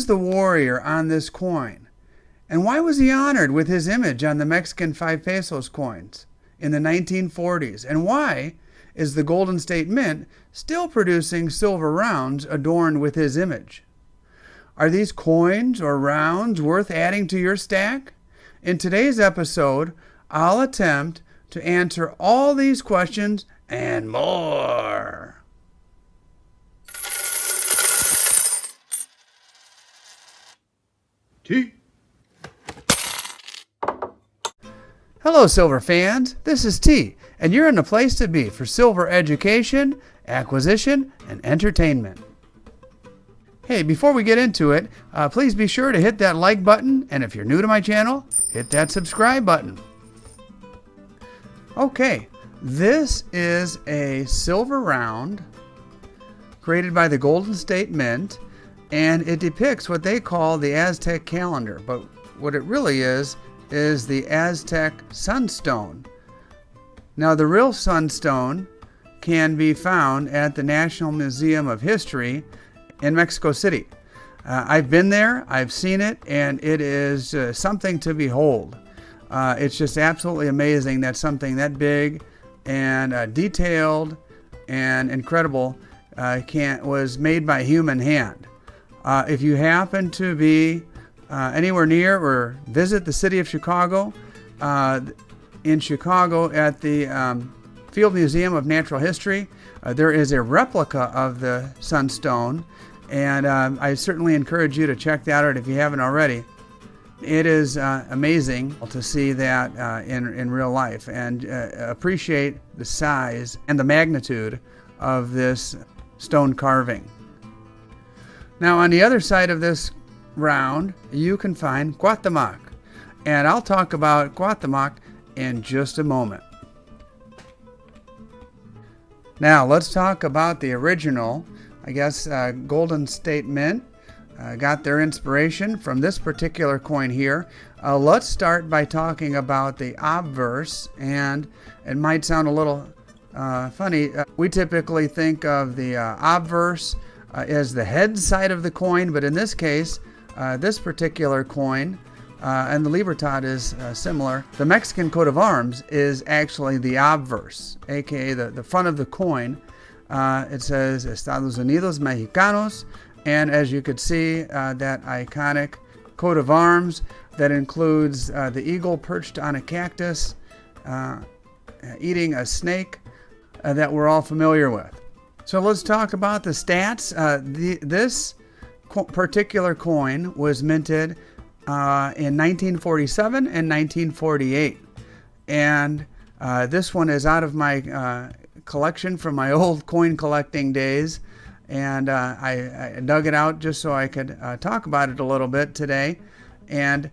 was the warrior on this coin? And why was he honored with his image on the Mexican 5 pesos coins in the 1940s? And why is the Golden State Mint still producing silver rounds adorned with his image? Are these coins or rounds worth adding to your stack? In today's episode, I'll attempt to answer all these questions and more. T. Hello, silver fans. This is T, and you're in the place to be for silver education, acquisition, and entertainment. Hey, before we get into it, please be sure to hit that like button, and if you're new to my channel, hit that subscribe button. Okay, this is a silver round created by the Golden State Mint, and it depicts what they call the Aztec Calendar, but what it really is the Aztec Sunstone. Now, the real sunstone can be found at the National Museum of History in Mexico City. I've been there, I've seen it, and it is something to behold. It's just absolutely amazing that something that big and detailed and incredible was made by human hand. If you happen to be anywhere near or visit the city of Chicago, in Chicago at the Field Museum of Natural History, there is a replica of the sunstone, and I certainly encourage you to check that out if you haven't already. It is amazing to see that in real life and appreciate the size and the magnitude of this stone carving. Now, on the other side of this round, you can find Cuauhtemoc, and I'll talk about Cuauhtemoc in just a moment. Now, let's talk about the original, Golden State Mint. Got their inspiration from this particular coin here. Let's start by talking about the obverse, and it might sound a little funny. We typically think of the obverse as the head side of the coin, but in this case, this particular coin, and the Libertad is similar. The Mexican coat of arms is actually the obverse, aka the front of the coin. It says Estados Unidos Mexicanos, and as you could see, that iconic coat of arms that includes the eagle perched on a cactus, eating a snake that we're all familiar with. So let's talk about the stats. This particular coin was minted in 1947 and 1948. And this one is out of my collection from my old coin collecting days. And I dug it out just so I could talk about it a little bit today. And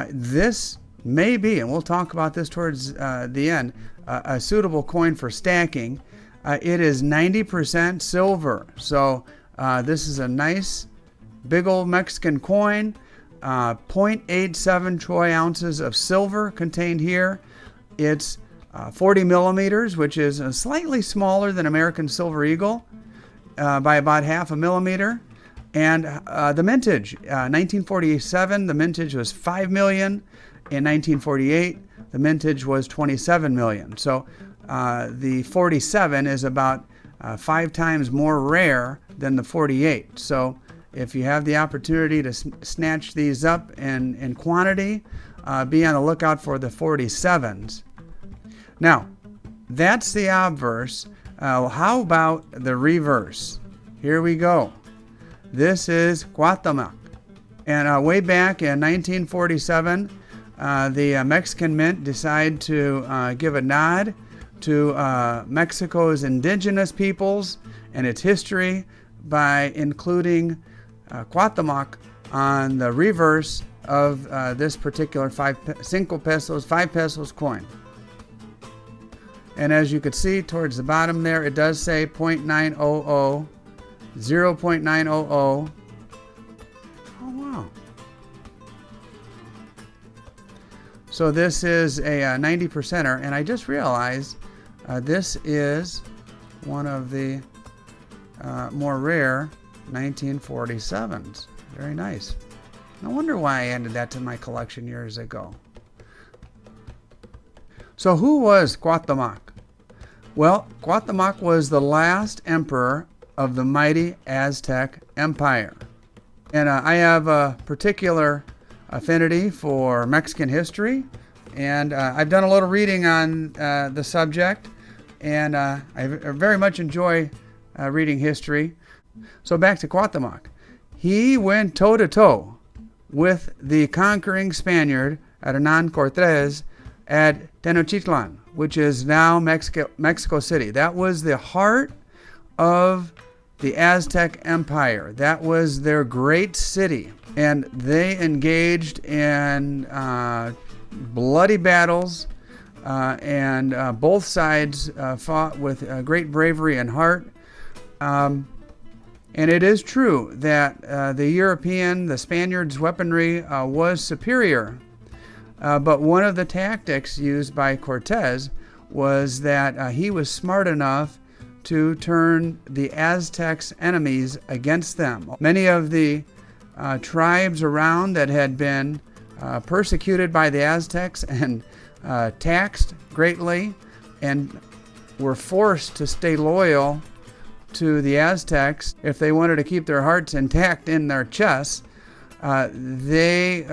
this may be, and we'll talk about this towards the end, a suitable coin for stacking. It is 90% silver. So this is a nice big old Mexican coin. 0.87 troy ounces of silver contained here. It's 40 millimeters, which is slightly smaller than American Silver Eagle by about half a millimeter. And the mintage, 1947, the mintage was 5 million. In 1948, the mintage was 27 million. So the 47 is about 5 times more rare than the 48. So if you have the opportunity to snatch these up in quantity, be on the lookout for the 47s. Now, that's the obverse. How about the reverse? Here we go. This is Cuauhtemoc. And way back in 1947, the Mexican Mint decided to give a nod to Mexico's indigenous peoples and its history by including Cuauhtemoc on the reverse of this particular Cinco Pesos, 5 pesos coin. And as you can see towards the bottom there, it does say 0.900, 0.900. Oh, wow. So this is a 90%er, and I just realized this is one of the more rare 1947s. Very nice. No wonder why I added that to my collection years ago. So who was Cuauhtemoc? Well, Cuauhtemoc was the last emperor of the mighty Aztec Empire. And I have a particular affinity for Mexican history, and I've done a little reading on the subject, and I very much enjoy reading history. So back to Cuauhtemoc. He went toe-to-toe with the conquering Spaniard Hernan Cortés at Tenochtitlan, which is now Mexico City. That was the heart of the Aztec Empire. That was their great city. And they engaged in bloody battles, and both sides fought with great bravery and heart. And it is true that the Spaniards' weaponry was superior. But one of the tactics used by Cortés was that he was smart enough to turn the Aztecs' enemies against them. Many of the tribes around that had been persecuted by the Aztecs and taxed greatly and were forced to stay loyal to the Aztecs if they wanted to keep their hearts intact in their chests. They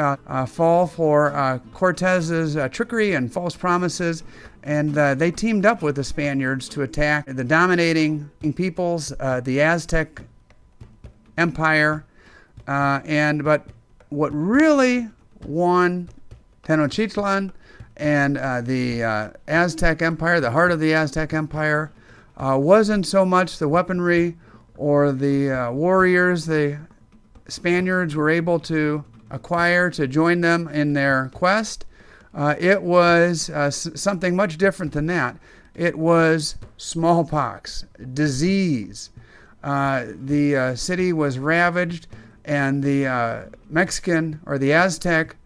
fall for Cortez's trickery and false promises, and they teamed up with the Spaniards to attack the dominating peoples, the Aztec Empire. But what really won Tenochtitlan and the Aztec Empire, the heart of the Aztec Empire, wasn't so much the weaponry or the warriors the Spaniards were able to acquire to join them in their quest. It was something much different than that. It was smallpox, disease. The city was ravaged, and the Mexican or the Aztec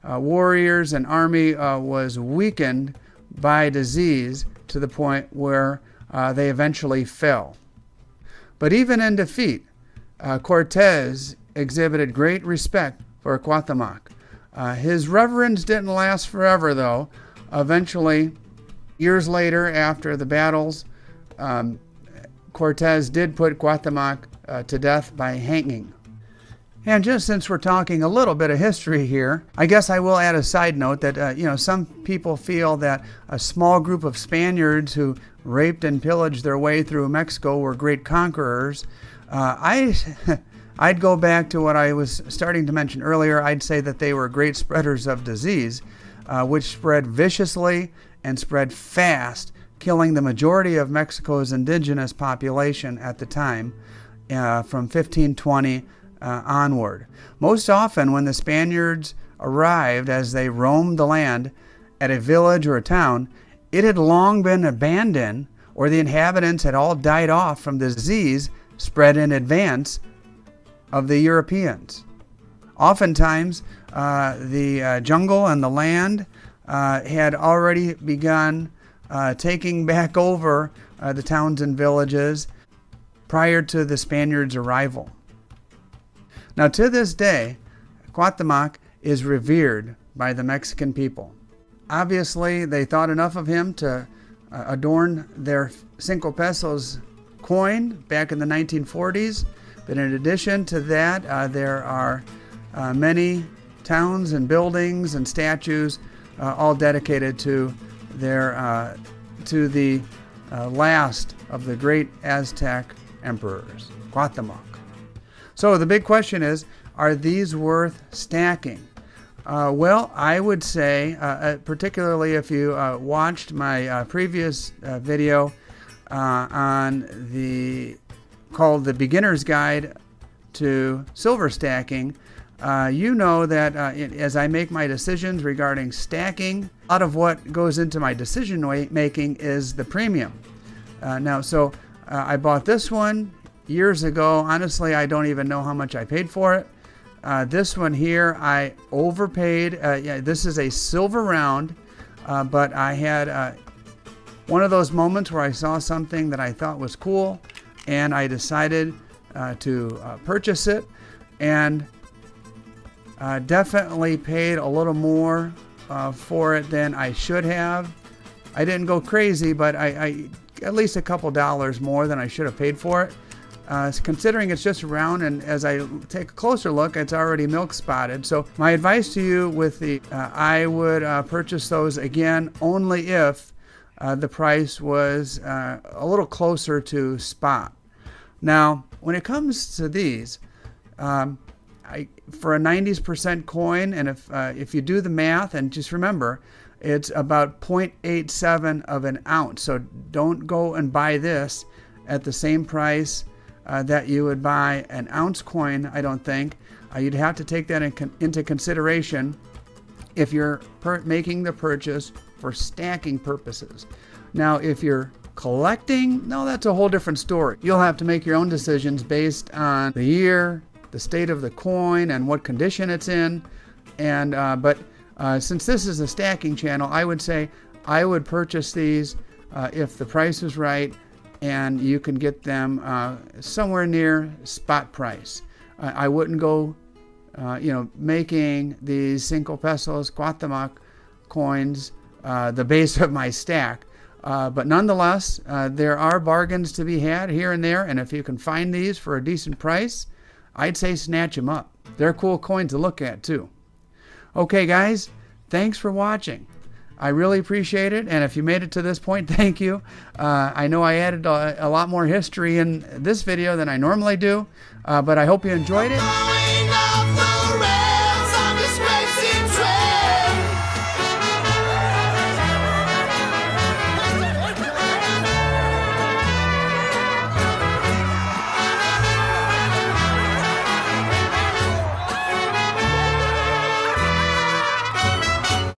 warriors and army was weakened by disease to the point where they eventually fell. But even in defeat, Cortés exhibited great respect for Cuauhtemoc. His reverence didn't last forever, though. Eventually, years later, after the battles, Cortés did put Cuauhtemoc to death by hanging. And just since we're talking a little bit of history here, I guess I will add a side note that some people feel that a small group of Spaniards who raped and pillaged their way through Mexico were great conquerors. I'd go back to what I was starting to mention earlier. I'd say that they were great spreaders of disease, which spread viciously and spread fast, killing the majority of Mexico's indigenous population at the time, from 1520 onward. Most often when the Spaniards arrived, as they roamed the land at a village or a town, it had long been abandoned, or the inhabitants had all died off from the disease spread in advance of the Europeans. Oftentimes, the jungle and the land had already begun taking back over the towns and villages prior to the Spaniards' arrival. Now, to this day, Cuauhtemoc is revered by the Mexican people. Obviously, they thought enough of him to adorn their Cinco Pesos coin back in the 1940s. But in addition to that, there are many towns and buildings and statues all dedicated to the last of the great Aztec emperors, Cuauhtemoc. So the big question is, are these worth stacking? Well, I would say, particularly if you watched my previous video called The Beginner's Guide to Silver Stacking, you know that as I make my decisions regarding stacking, a lot of what goes into my decision making is the premium. I bought this one years ago. Honestly, I don't even know how much I paid for it. This one here, I overpaid. This is a silver round, but I had one of those moments where I saw something that I thought was cool, and I decided to purchase it. And Definitely paid a little more for it than I should have. I didn't go crazy, but I at least a couple dollars more than I should have paid for it. Considering it's just round, and as I take a closer look, it's already milk spotted. So my advice to you with the, I would purchase those again only if the price was a little closer to spot. Now, when it comes to these, for a 90% coin, and if you do the math, and just remember, it's about 0.87 of an ounce. So don't go and buy this at the same price that you would buy an ounce coin, I don't think. You'd have to take that into consideration if you're making the purchase for stacking purposes. Now, if you're collecting, no, that's a whole different story. You'll have to make your own decisions based on the year, the state of the coin, and what condition it's in. And but since this is a stacking channel, I would say I would purchase these if the price is right and you can get them somewhere near spot price. I wouldn't go, making these Cinco Pesos Cuauhtemoc coins the base of my stack. But nonetheless, there are bargains to be had here and there, and if you can find these for a decent price, I'd say snatch them up. They're cool coins to look at too. Okay guys, thanks for watching. I really appreciate it, and if you made it to this point, thank you. I know I added a lot more history in this video than I normally do, but I hope you enjoyed it.